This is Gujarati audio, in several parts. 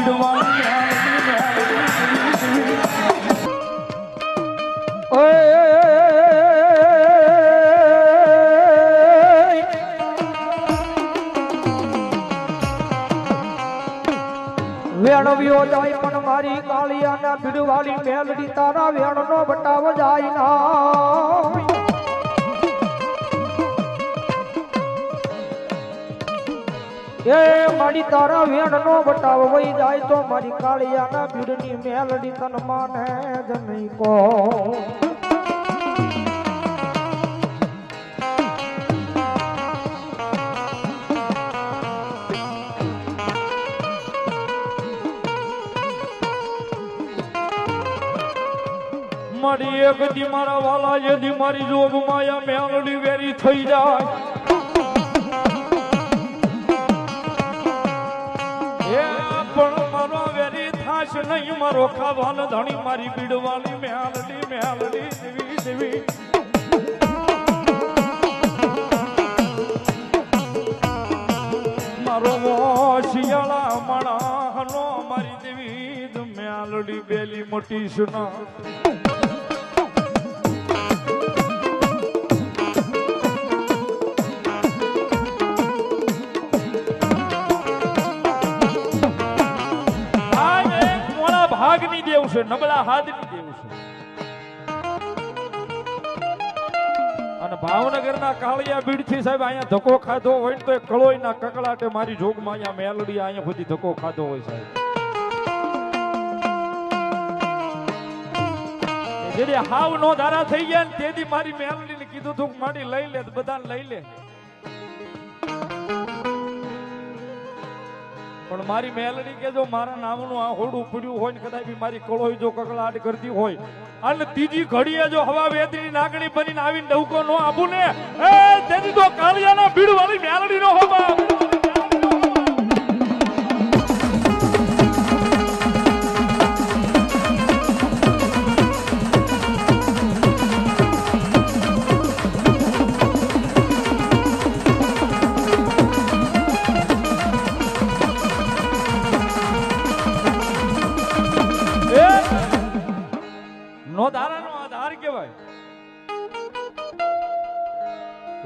ભીડવાળી વેણવ્યો જાય પણ મારી કાળિયાના ભીડવાળી મેલડી તારા વેણનો બટાવ જાય ના એ મારી તારા વેણનો બટાવ વઈ જાય તો મારી કાળિયાના ભીડની મેલડી તન માને જ નહીં કો મારી એક દી મારા વાલા જેથી મારી જોગ માયા મેલડી વેરી થઈ જાય પણ મારો વેરી થાશ નહીં મારો ખાવાનો ધણી મારી ભીડવાળી મેલડી મેલડી દેવી દેવી મારો શિયાળા મણાનો મારી દેવી મેલડી બેલી મોટી સુના ભાગની દેવ છે નબળા હાથની દેવ છે અને ભાવનગરના કાળિયા બીડથી સાહેબ અહીંયા ધક્કો ખાધો હોય તો એ કળોઈના કકળાટે મારી જોગમાં અહીંયા મેલડી અહીંયા સુધી ધક્કો ખાધો હોય સાહેબ જેડી હાવ નો ધારા થઈ ગયા ને તેથી મારી મેલડીને કીધું તું માડી લઈ લે બધાને લઈ લે પણ મારી મેલડી કે જો મારા નામનું આ હોડું પડ્યું હોય ને કદાચ બી મારી કળોઈ જો કકળાટ કરતી હોય અને ત્રીજી ઘડીએ જો હવા વેતની નાગણી બનીને આવીને ડવકો નો આપું ને એ તેથી તો કાળિયાના ભીડવાળી મેલડી નો હોવા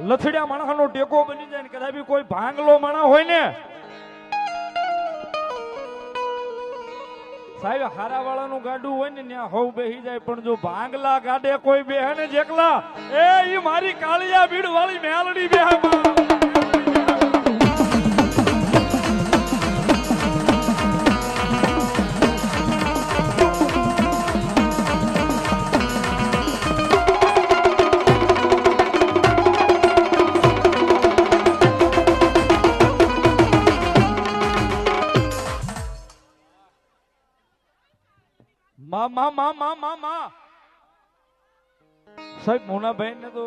લથડિયા માણસનો ટેકો બની જાય ને કદાચ કોઈ ભાંગલો માણસ હોય ને સાહેબ હારા વાળાનું ગાડું હોય ને ત્યાં હવ બેહી જાય પણ જો ભાંગલા ગાડે કોઈ બેહે ને જેકલા એ ઈ મારી કાળિયા ભીડ વાળી મેલડી બેહે સાહેબ મોનાભાઈ ને તો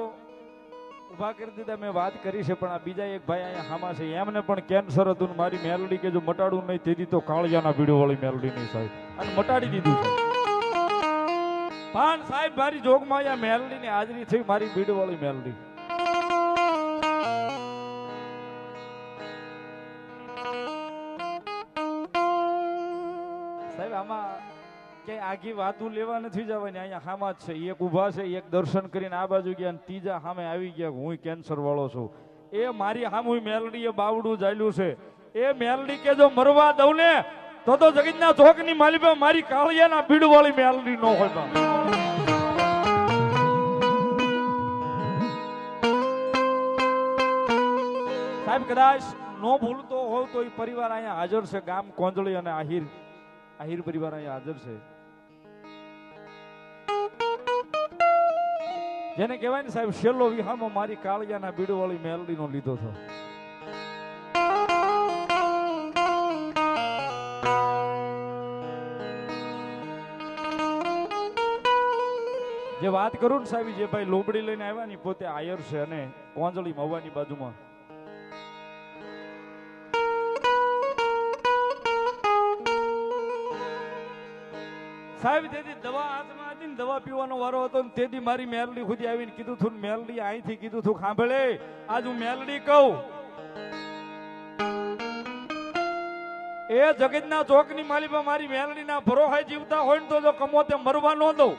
ઉભા કરી દીધા મેં વાત કરી છે પણ આ બીજા એક ભાઈ અહીંયા હામા છે એમને પણ કેન્સર હતું ને મારી મેલડી કે જો મટાડવું નહીં તેથી તો કાળિયાના ભીડો વાળી મેલડી નહીં સાહેબ અને મટાડી દીધું છે પણ સાહેબ મારી જોગમાં અહીંયા મેલડી ની હાજરી થઈ મારી ભીડો વાળી મેલડી સાહેબ આમાં કે આગી વાતું લેવા નથી જવાની અહીંયા હામા જ છે એક ઊભા છે એક દર્શન કરીને આ બાજુ ગયા ત્રીજા સામે આવી ગયા હું કેન્સર વાળો છું એ મારી સામે મેલડી એ બાવડું ચાલ્યું છે એ મેલડી કે જો મરવા દઉં ને તો જગતના ચોકની માલિપે મારી કાળિયાના ભીડ વાળી મેલડી ન હોય સાહેબ કદાચ નો ભૂલતો હોવ તો એ પરિવાર અહીંયા હાજર છે ગામ કોંજળી અને આહિર પરિવાર અહીંયા હાજર છે જેને કહેવાય ને સાહેબ છેલ્લો વિહામો મારી કાળિયાના ભીડ વાળી મેલડી નો લીધો હતો જે વાત કરું ને સાહેબ જે ભાઈ લોબડી લઈને આવ્યા ને પોતે આયર છે અને કોંજળી મવાની બાજુમાં સાહેબ તેથી દવા હાથમાં હતી ને દવા પીવાનો વારો હતો ને તેથી મારી મેલડી ખુદી આવીને કીધું તું મેલડી અહીંથી કીધું તું સાંભળે આજ હું મેલડી કહું એ જગતના ચોકની માલિપા મારી મેલડીના ભરોહાય જીવતા હોય ને તો જો કમોતે મરવા ન દઉં,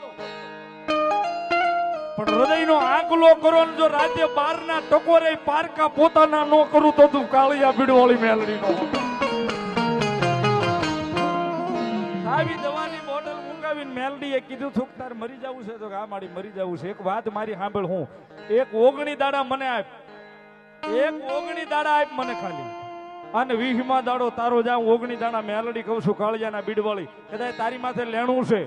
પણ હૃદયનો આંકલો કરો ને જો રાતે 12 ના ટકોરે પારકા પોતાના નો કરું તો તું કાળિયા ભીડવાળી મેલડીનો આવી દવાની બોટલ મુકાવીને મેલડીએ કીધું થુક તાર મરી જવું છે તો આ મારી મરી જવું છે. એક વાત મારી સાંભળ, હું એક ઓગણી દાડા મને આપ, એક ઓગણી દાડા આપ મને ખાલી, અને 20મા દાડો તારો જાઉં 19 દાડા મેલડી કહું છું કાળિયાના બીડવાળી, કદાચ તારી માથે લેણું છે,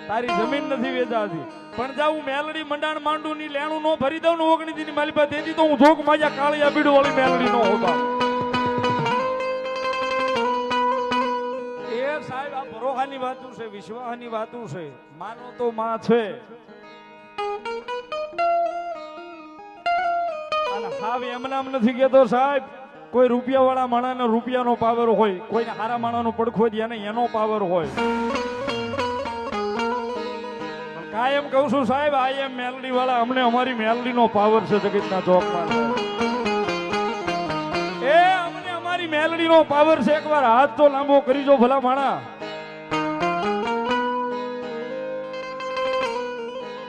તારી જમીન નથી વેચાતી, પણ જાઉં મેલડી મંડાણ માંડું ની લેણું નો ભરી દઉં ને 19 દી ની મારી પાસે તેથી તો હું જોક માજા કાળિયા બીડવાળી મેલડી નો હોતા. એ સાહેબ આ ભરોહાની વાતું છે, વિશ્વાસની વાતું છે, માનો તો માં છે. અને હાવ એમનામ નથી કેતો સાહેબ, કોઈ રૂપિયા વાળા માણસનો રૂપિયાનો પાવર હોય, કોઈને હારા માણસનો પડખો દે ને એનો પાવર હોય. કાયમ કહું છું સાહેબ, આ એમ મેલડી વાળા અમને અમારી મેલડીનો પાવર છે જગતના ચોકમાં. એ અમને અમારી મેલડીનો પાવર છે, એકવાર હાથ તો લાંબો કરી જો ભલા માણા.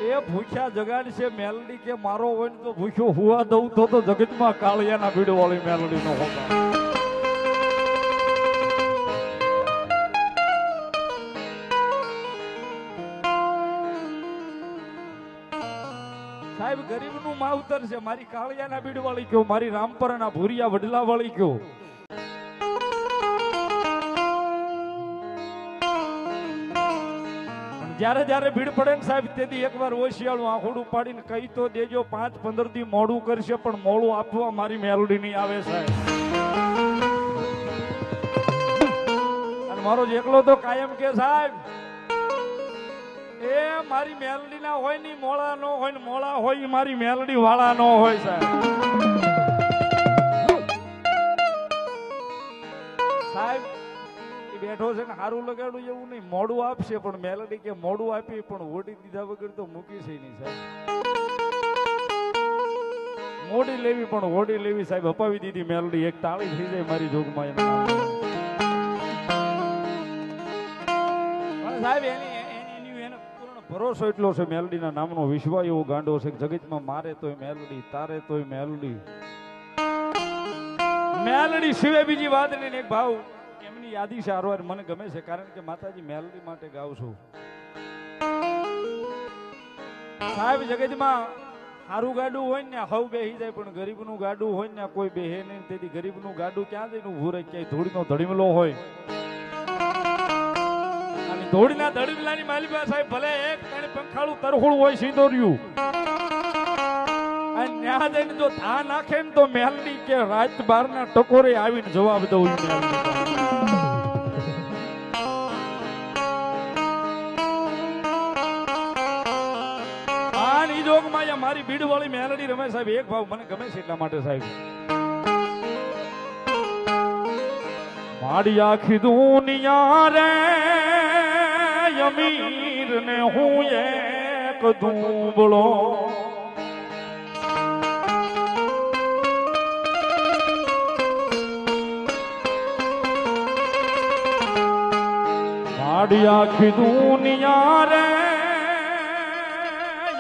એ ભૂખ્યા જગાડ છે મેલડી કે મારો હોય ને તો ભૂખ્યો હુવા દઉં તો જગતમાં કાળિયાના ભીડવાળી મેલડીનો હોતા. સાહેબ ગરીબનું માવતર છે, મારી કાળિયાના બીડવાળી કયો, મારી રામપરાના ભૂરિયા વડલા વાળી કયો. જ્યારે જ્યારે ભીડ પડે ને સાહેબ તેથી એકવાર ઓશિયાળું આંખોડું પાડીને કહી તો દેજો, 5-15 દી મોડું કરશે પણ મોડું આપવા મારી મેલડી નહીં આવે સાહેબ. અને મારો એકલો તો કાયમ કે સાહેબ એ મારી મેલડી ના હોય ની મોળા નો હોય ને મોળા હોય મારી મેલડી વાળા નો હોય સાહેબ. સાહેબ બેઠો છે ને સારું લગાડું એવું નહીં, મોડું આપશે પણ મેલડી કે મોડું આપી પણ ઓડી દીધા વગર તો મૂકી છે નહીં સાહેબ. મોડી લેવી પણ ઓડી લેવી સાહેબ, અપાવી દીધી મેલડી, એક તાળી થઈ જાય મારી જોગમાં. પણ સાહેબ એની ભરોસો એટલો છે મેલડીના નામનો, વિશ્વાસ એવો ગાંડો છે કે જગતમાં મારે તોય મેલડી, તારે તોય મેલડી. મેલડી સિવાય બીજી વાત નહીં. એક ભાવ એમની યાદી છે આરવાર મને ગમે છે, કારણ કે માતાજી મેલડી માટે ગાઉં છું સાહેબ. જગતમાં સારું ગાડું હોય ને હવ બેહી જાય, પણ ગરીબનું ગાડું હોય ને કોઈ બેહે નહીં. તેથી ગરીબનું ગાડું ક્યાં જઈને ઊભું રહે, ક્યાંય ધૂળનો ધડીમલો હોય. ધોળીના ધડીમલાની માલિકા સાહેબ ભલે એક કણ પંખાળું તરખોળું હોય સીધોર્યું, અને ન્યા જઈને જો ધા નાખે ને તો મેલડી કે રાત 12 ના ટકોરે આવીને જવાબ દઉં. આની જોગમાં મારી ભીડવાળી મેલડી રમે સાહેબ. એક ભાવ મને ગમે છે એટલા માટે સાહેબ, મારી આખી દુનિયા રે અમીર ને હું એક દુબળો, મારી આખી દુનિયા રે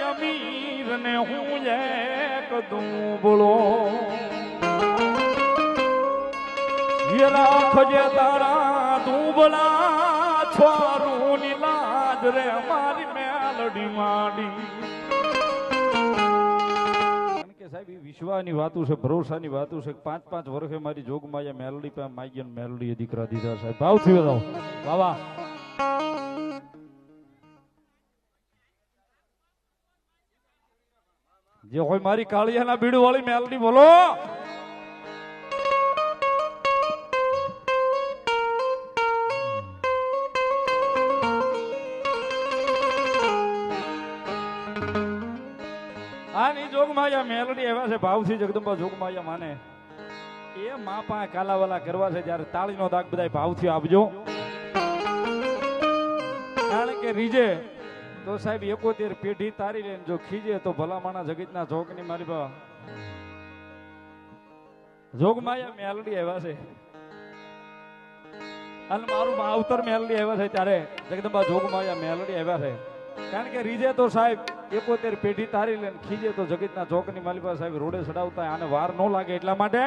અમીર ને હું એક દુબળો. રાખજે તારા દુબળા છોરું ની લાજ રે અમારી મેલડી માંડી. કે સાહેબ એ વિશ્વાની વાતું છે, ભરોસાની વાતું છે. 5-5 વર્ષે મારી જોગમાં મેલડી પાસે માગી મેલડી દીકરા દીધા સાહેબ. ભાવ થયો જાવ વાવા. જે હોય મારી કાળિયાના બીડ વાળી મેલડી બોલો. આની જોગમાયા મેલડી એવા છે ભાવથી જગદંબા જોગમાયા માને એ મા પા કાલાવાલા કરવા છે. જ્યારે તાળીનો દાગ બધા ભાવથી આપજો, કારણ કે રીજે તો સાહેબ 71 પેઢી તારી લે, જો ખીજે તો ભલા માણા જગતના જોગની મારી બા જોગમાયા મેલડી એવા છે. અને મારું માવતર મેલડી આવ્યા છે ત્યારે જગદંબા જોગમાયા મેલડી આવ્યા છે. કારણ કે રીજે તો સાહેબ 71 પેઢી તારી લે, ખીજે તો જગતના ચોકની માલિકા સાહેબ રોડે ચડાવતા આને વાર ન લાગે એટલા માટે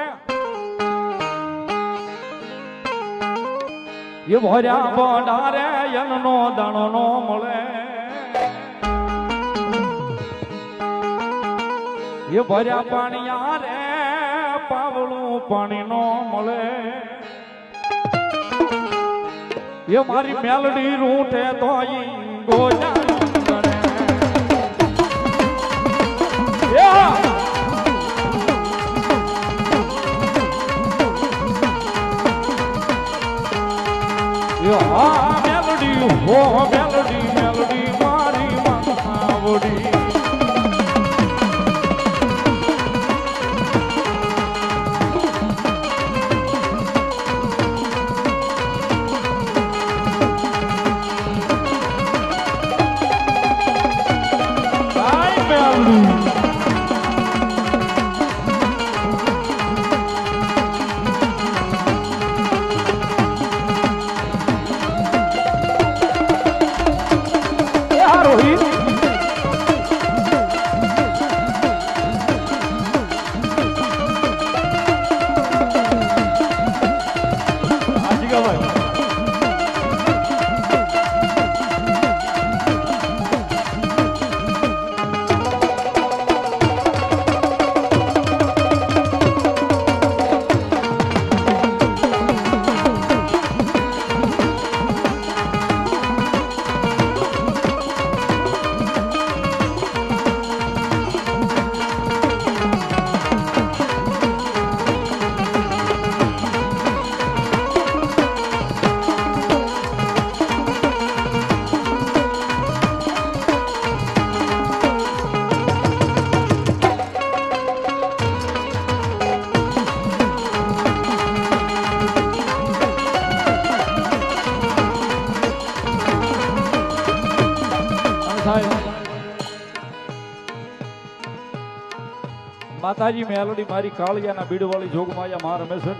એ ભર્યા ભંડારે યનનો દાણો નો મળે, એ ભર્યા પાણીયા રે પાવળું પાણી નો મળે, એ મારી મેલડી રૂઠે તો ગોજા મેલડી હો મેલડી મેલડી મારી માવડી. માતાજી મેલડી મારી કાળિયાના બીડવાળી જોગમાયા માં રમે છે.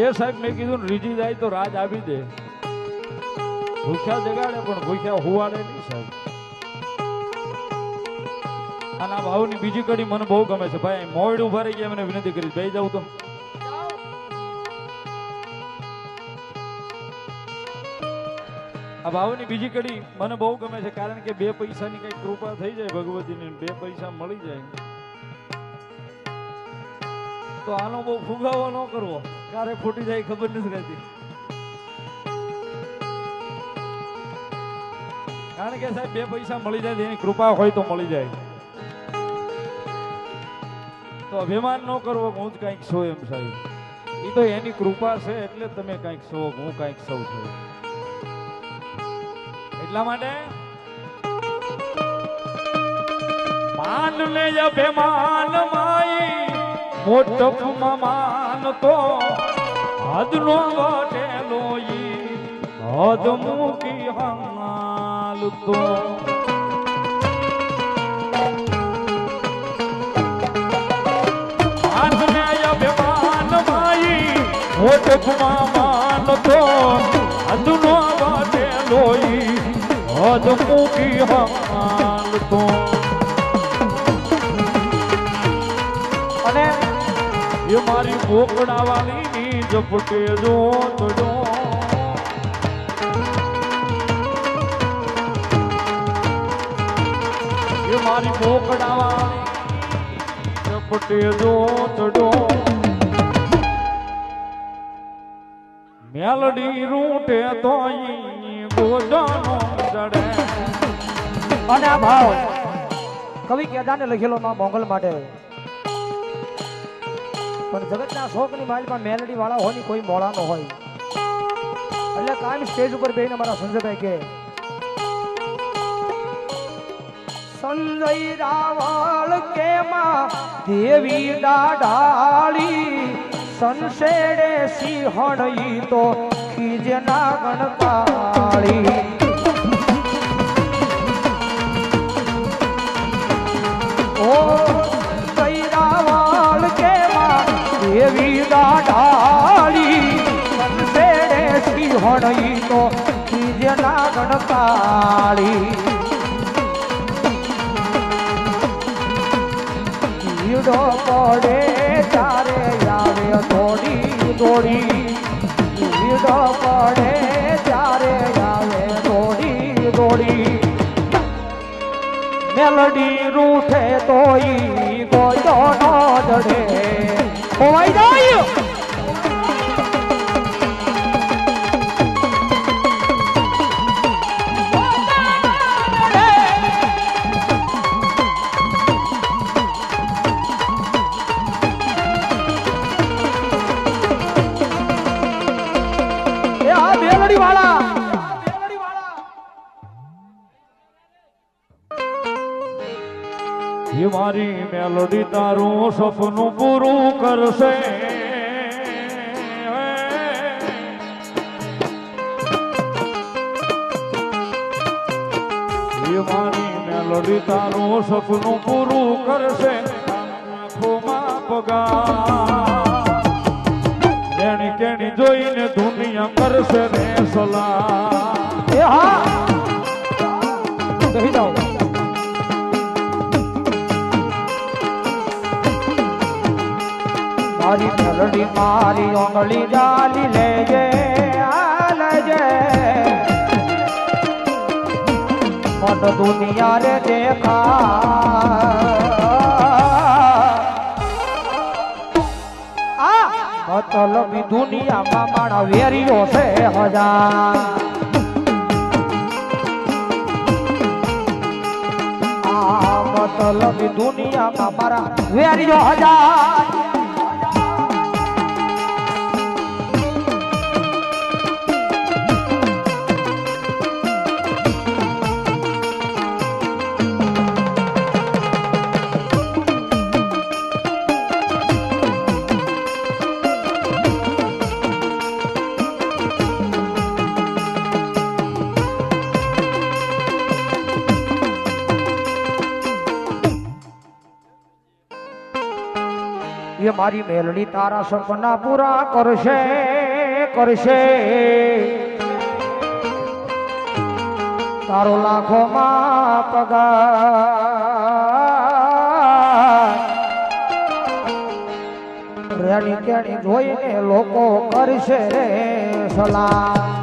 એ સાહેબ મેં કીધું ને રીજી જાય તો રાજ આપી દે, ભૂખ્યા જગાડે પણ ભૂખ્યા હુવાડે નહીં સાહેબ. આના ભાવની બીજી કડી મને બહુ ગમે છે ભાઈ. મોડ ઉભા રહી ગયા, મને વિનંતી કરી બે જાવ તો આ ભાવની બીજી કડી મને બહુ ગમે છે. કારણ કે 2 પૈસાની કઈ કૃપા થઈ જાય ભગવતીની, 2 પૈસા મળી જાય તો આનો બહુ ફુગાવો ન કરવો, ક્યારે ખોટી જાય ખબર નથી રહેતી. કારણ કે સાહેબ 2 પૈસા મળી જાય એની કૃપા હોય તો મળી જાય. તો અભિમાન ન કરવો હું જ કંઈક છું એમ સાહેબ. એ તો એની કૃપા છે એટલે તમે કંઈક છો, હું કંઈક સૌ છું. એટલા માટે માન લે અભિમાન માઈ મોટપમાં માન તો હદનો વટેલો ઈ હદ મૂકી હાલ તો. માન લે અભિમાન માઈ મોટપમાં માન તો હદનો વટેલો ઈ હદ મૂકી હાલ તો. અને એ મારી મોકડા વાળી ની ઝપટે જો તડો, એ મારી મોકડા વાળી ઝપટે જો તડો. મેલડી રૂટે તો ગોડાનો જડે. અને આ ભાવ કવિ કેદારને લખેલો માં મોંગલ માટે. પણ જગતના શોકની માલમાં મેલડી વાળા હોય ને કોઈ મોળા નો હોય. એટલે કાયમ સ્ટેજ ઉપર બેહીને મારા સંજયભાઈ કે સંજય રાવળ કે માં દેવી દાડાળી સંશેડે સિંહણ ઈ તો ખીજે ના ગણકાળી. ઓ સંજય રાવળ કે માં દેવી પણ ઈ તો બીજના ગણકાળી ભીડો પડે ત્યારે આવે દોડી દોડી ભીડો પડે ત્યારે આવે દોડી દોડી મેલડી રૂઠે તો ઈ ગોયો નો જડે ખોવાઈ જાય એ મારી મેલોડી તારું સપનું પૂરું કરશે એ મારી મેલોડી તારું સપનું પૂરું કરશે આંખોમાં પગાર એની કેણી જોઈને દુનિયા કરશે રે સલાહ એ હા કહી જાઓ મારી મેલડી મારી ઓંગળી જાલી લેજે લેજે મત દુનિયા રે દેખા મતલબી દુનિયામાં મારા વેરીઓ છે હજાર મતલબી દુનિયામાં મારા વેરીઓ હજાર એ મારી મેલડી તારા સપના પૂરા કરશે કરશે તારો લાખોમાં પગાર રેડી કેણી જોઈને લોકો કરશે રે સલાહ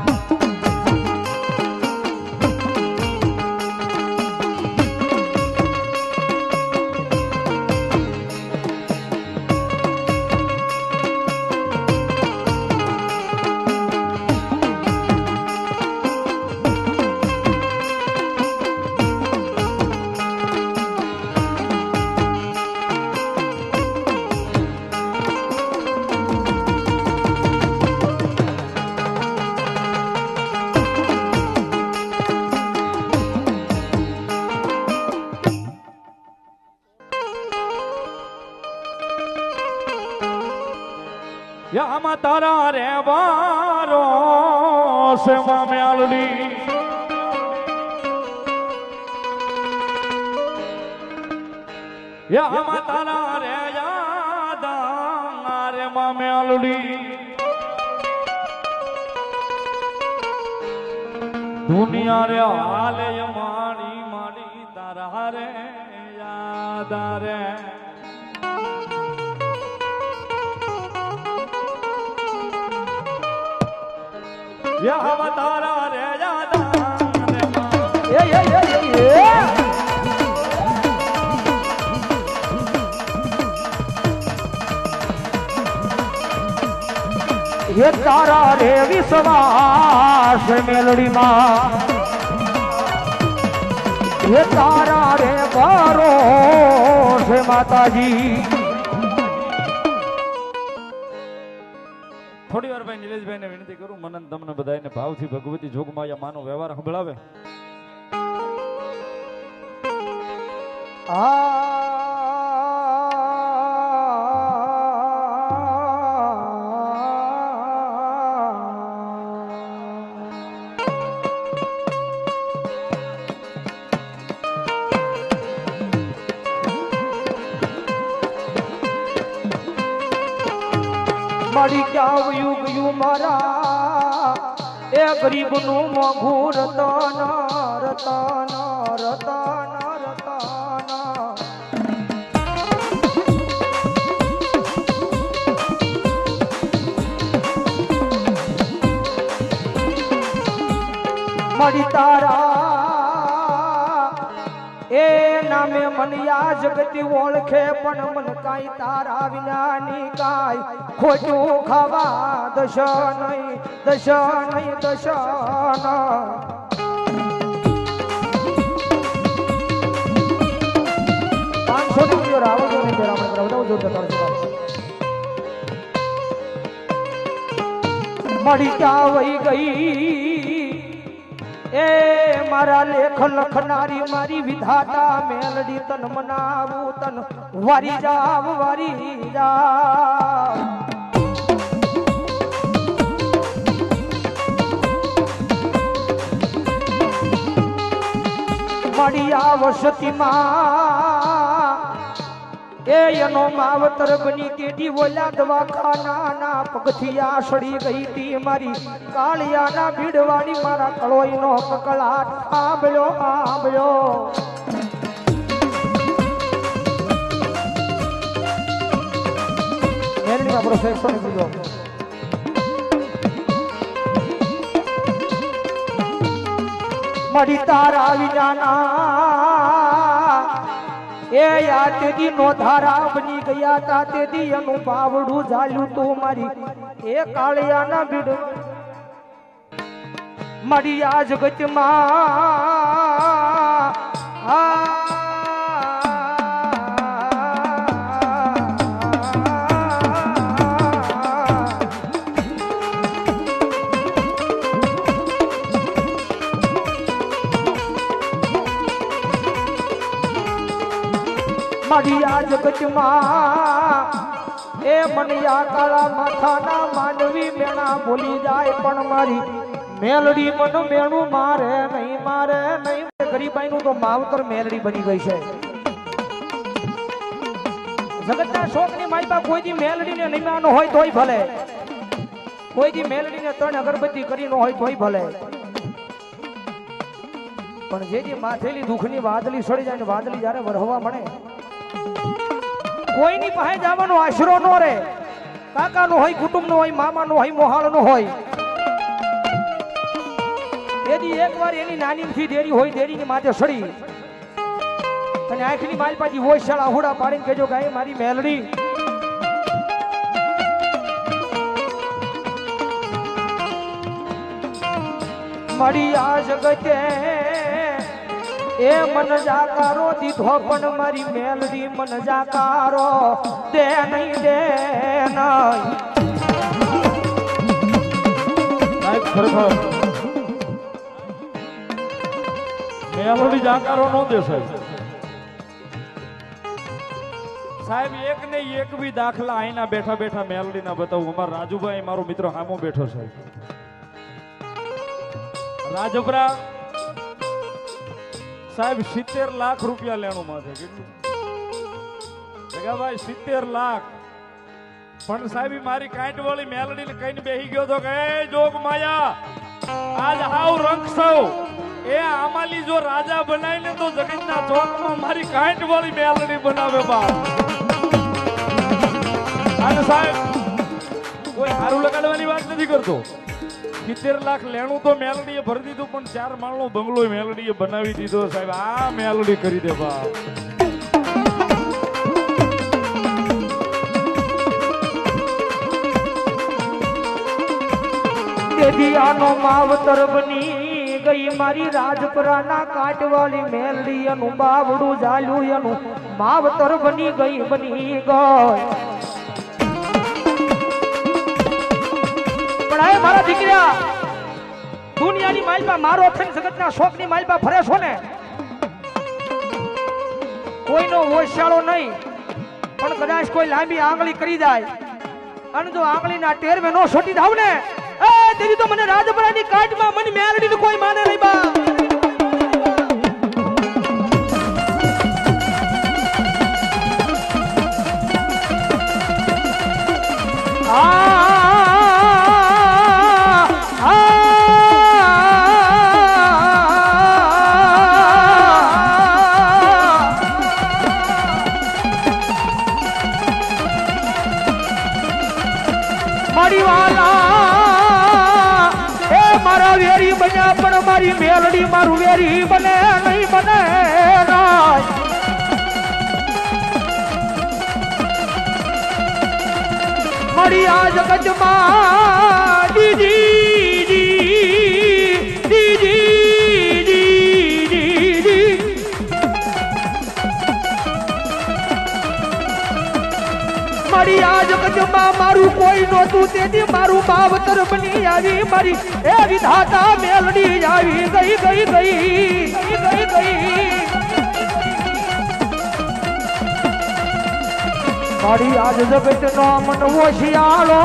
યામાં તારા રેવારો સેવા મેલડી યામાં તારા રે યાદા રે માં મેલડી દુનિયા રે હાલે માડી માડી તારા રે યાદા રે યા તારા રે યાદા એ તારા રે વિશ્વાસ મેલડીમાં એ તારા રે ભરોસે માતાજી થોડી વાર ભાઈ નિલેશભાઈ ને વિનંતી કરું મને તમને બધાને ભાવથી ભગવતી જોગમાયા માનો વ્યવહાર સંભળાવે મારી ક્યાં યુગ યુ મારા એ ગરીબનું મોંઘું રતન રતન રતન રતન મળી તારા એ નામે મનિયા જગતી ઓળખે પણ મન કાઈ તારા વિનાની કાઈ ખોટું ખાવા દશ નહીં દશ નહીં દશ પાંચસો રૂપિયો રાવણ ને બેરામણ કરાવતા જોરદાર મળી ક્યાં વહી ગઈ એ મારા લેખ લખનારી મારી વિધાતા મેલડી તન મનાવું તન વારી જાવ મળી આવસતીમાં એ એનો માવતર બની તેડી ઓલા દવાખાના પગથિયા સડી ગઈ તી મારી કાળિયાના ભીડવાડી મારા કળોઈનો કકળાટ આંબળ્યો આંબળ્યો મેલડીમાં પ્રોસેસ ને કીધો મળી તારા વિનાના એ યા તેદી નો ધારા બની ગયા તા તેદી એનું પાવડું ઝાલ્યું તું મારી એ કાળિયાના ભીડ મળી આ જગતમાં મારી આ જગતમાં એ મનિયા કાળા માથાના માનવી મેણા ભૂલી જાય પણ મારી મેલડી મન મેણું મારે નહીં ગરીબાઈનું તો માવતર મેલડી બની ગઈ છે જગતના શોકની માલપા કોઈ દી મેલડીને નિમાનો હોય તોય ભલે કોઈ દી મેલડીને 3 અગરબત્તી કરી ન હોય તોય ભલે પણ જેથી માથેલી દુઃખની વાદળી સડી જાય ને વાદળી જ્યારે વરહવા મળે કોઈની પાસે જવાનો આશરો નો રે કાકાનો હોય કુટુંબનો હોય મામાનો હોય મોહાળનો હોય એદી એકવાર એની નાનીથી દેરી હોય દેરીની માથે સડી અને આંખની માલપાજી ઓશાળા હુડા પાડીને કહેજો ગાય મારી મેલડી મળી આ જગતે એ મન જાકારો દીધો પણ મારી મેલડી મન જાકારો દે નહીં ખરેખર મેલડી જાકારો નો દે સાહેબ એક ને એક બી દાખલા અહીંના બેઠા બેઠા મેલડી ના બતાવું અમારા રાજુભાઈ મારો મિત્ર હામો બેઠો છે રાજપરા સાહેબ 70 લાખ રૂપિયા લેણું માથે કેટલું ભાઈ 70 લાખ પણ સાહેબ મારી કાંઈટ વાળી મેલડી ને કઈને બેહી ગયો તો કે જોગ માયા આજ હાવ રંગ સૌ એ આમાલી જો રાજા બનાય ને તો જગતના ચોકમાં મારી કાંઈટ વાળી મેલડી બનાવે બા અને સાહેબ કોઈ હારું લગાડવાની વાત નથી કરતો 70 લાખ લેણું તો મેલડીએ ભરી દીધું પણ 4 માળનો બંગલો મેલડીએ બનાવી દીધો સાહેબ આ મેલડી કરી દે બા દેવિયાનો માવતર બની ગઈ મારી રાજપરાના કાટવાળી મેલડી એનું બાવડું ઝાલ્યું એનું માવતર બની ગઈ પણ આ મારા દીકરા દુનિયાની માલમાં મારો થઈને જગતના શોકની માલમાં ફરે છો ને કોઈનો ઓશાળો નહીં પણ કદાચ કોઈ લાંબી આંગળી કરી જાય અને જો આંગળીના ટેરવે નો છોટી જાવ ને એ તેરી તો મને રાજપરાની કાટમાં મને મેલડીને કોઈ માને નહીં બા આ વાલા એ મારા વેરી બન્યા પણ મારી મેલડી મારું વેરી બને નહીં બને રાય. મારી આ જગતમાં દીદી મારી આ જગતમાં મારું કોઈ નહોતું તેથી મારું બાવતર બની આવી મારી એ વિધાતા મેલડી આવી ગઈ ગઈ ગઈ ગઈ ગઈ. મારી આજ જગતનો મનવો શિયાળો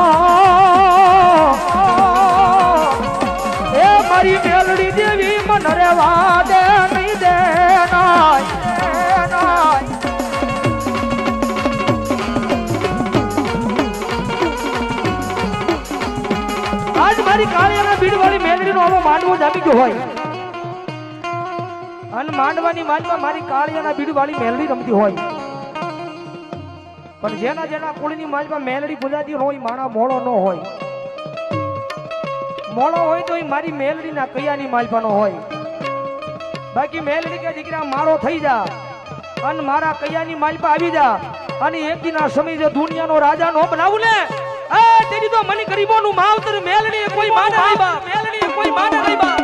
એ મારી મેલડી દેવી મન રેવા દે નહીં દે નાય. આજ મારી કાળિયાના ભીડવાળી મેલડીનો આવો માંડવો જામી ગયો હોય અને માંડવાની માંડવા મારી કાળિયાના ભીડવાળી મેલડી રમતી હોય પણ જેના જેના કુળની માંડવા મેલડી પૂજાતી હોય માણા મોળો ન હોય. મોળો હોય તો એ મારી મેલડીના કૈયાની માલપાનો હોય. બાકી મેલડી કે દીકરા મારો થઈ જા અને મારા કૈયાની માલપા આવી જા અને એક દિના સમય જો દુનિયાનો રાજા નો બનાવું ને તેની તો મને ગરીબોનું માવતર મેલડી કોઈ માને નહીં બા. મેલડી કોઈ માને નહીં બા.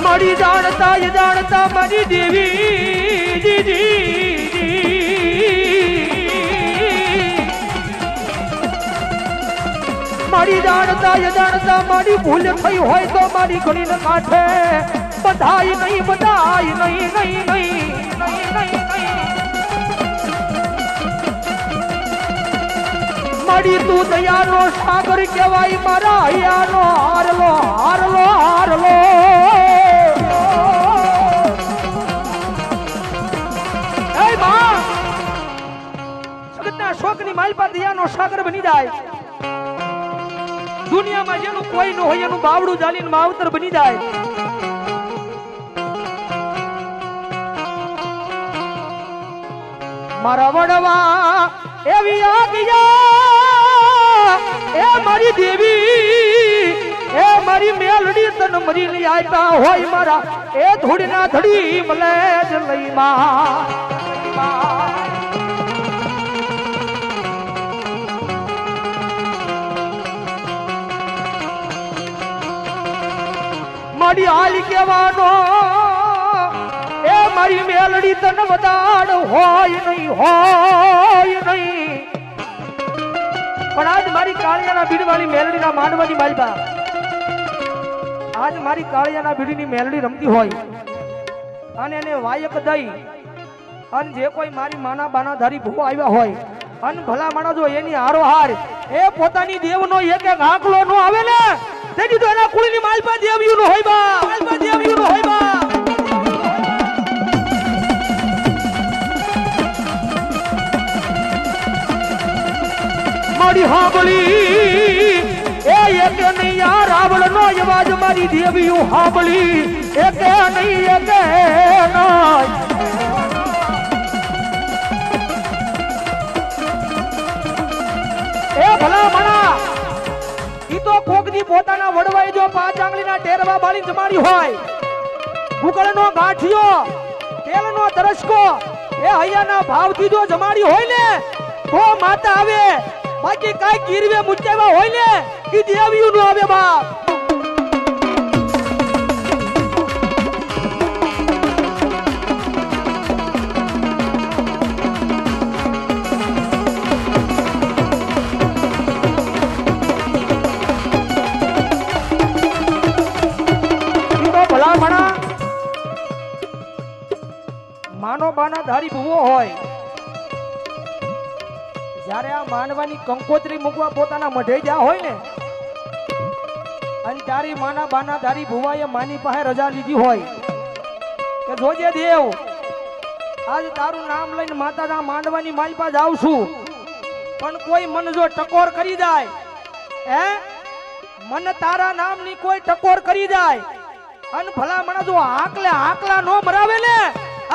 મારી જાણતા મારી દેવી દીદી મારી જાણતા મારી ભૂલ થઈ હોય તો મારી ઘડીને કાંઠે બધાય નહીં બધાય નહીં નહીં નહીં નહીં નહીં. મારી તું દયાનો સાગર કહેવાય મારા હૈયાનો હારલો હારલો હારલો. જગતના શોકની માલપા દયાનો સાગર બની જાય. દુનિયામાં જેનું કોઈ ન હોય એનું બાવડું જાલીને માવતર બની જાય. મારા વડવા એવી આગિયા એ મારી દેવી એ મારી મેલડી તન મરીને આપ્યા હોય મારા એ ધૂળના ધડી મલે જ લઈ માં. મારી હાલી કહેવાનો એ મારી મેલડી તન વદાડ હોય નહીં પણ આજ મારી કાળિયાના ભીડવાળી મેલડીના માંડવાની માલપા આજ મારી કાળિયાના ભીડની મેલડી રમતી હોય અને એને વાયક દઈ અને જે કોઈ મારી માના બાના ધારી ભૂવો આવ્યા હોય અને ભલા માણસ જો એની હારોહાર એ પોતાની દેવનો એક એક આંકલો નો આવે ને તેથી તો એના કુળની માલપા દેવ્યું નો હોય બા. માલપા દેવ્યું નો હોય બા. મારી હાંભળી એ એક નહીં યાર રાવળ નો અવાજ મારી દેવ્યું હાંભળી એક નહીં એક એ ભલા મણા ઈ તો કોકની પોતાના વડવાઈ જો 5 આંગળીના ટેરવા બાળી જમાડી હોય ગુગળનો ગાંઠિયો તેલનો દરસકો એ હૈયાના ભાવથી જો જમાડી હોય ને તો માતા આવે. બાકી કાઈ ગીરવે મુચાવા હોય ને ઈ દેવ્યું નો આવે બાપ. માનો બાના ધારી ભૂવો હોય જ્યારે આ માનવાની કંકોત્રી મૂકવા પોતાના મઢે જા હોય ને અને તારી માના બાના ધારી ભૂવાએ માની પાસે રજા લીધી હોય કે જોજે દેવ આજ તારું નામ લઈને માતાના માંડવાની માલ પાસે જાઉં છું પણ કોઈ મન જો ટકોર કરી જાય હે મન તારા નામની કોઈ ટકોર કરી જાય અન ભલા મને જો આકલા નો મરાવે ને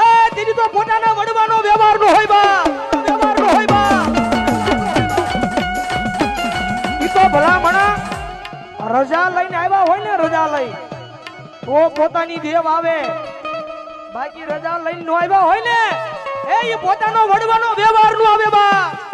એ દીદી તો પોતાના વડવાનો વ્યવહાર નો હોય બા વ્યવહાર નો હોય બા ઈ તો ભલા મને રજા લઈને આવ્યા હોય ને રજા લઈ તો પોતાની દેવ આવે બાકી રજા લઈને નો આવ્યા હોય ને એ પોતાનો વડવાનો વ્યવહાર નો આવે બા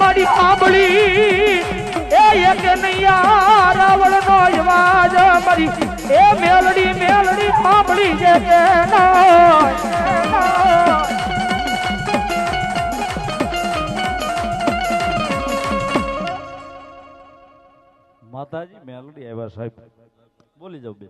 મારી આંબળી એ એક નૈયા રાવણ નો અવાજ મારી એ મેલડી આંબળી જે કે માતાજી મેલડી આવ્યા સાહેબ બોલી જાવ બે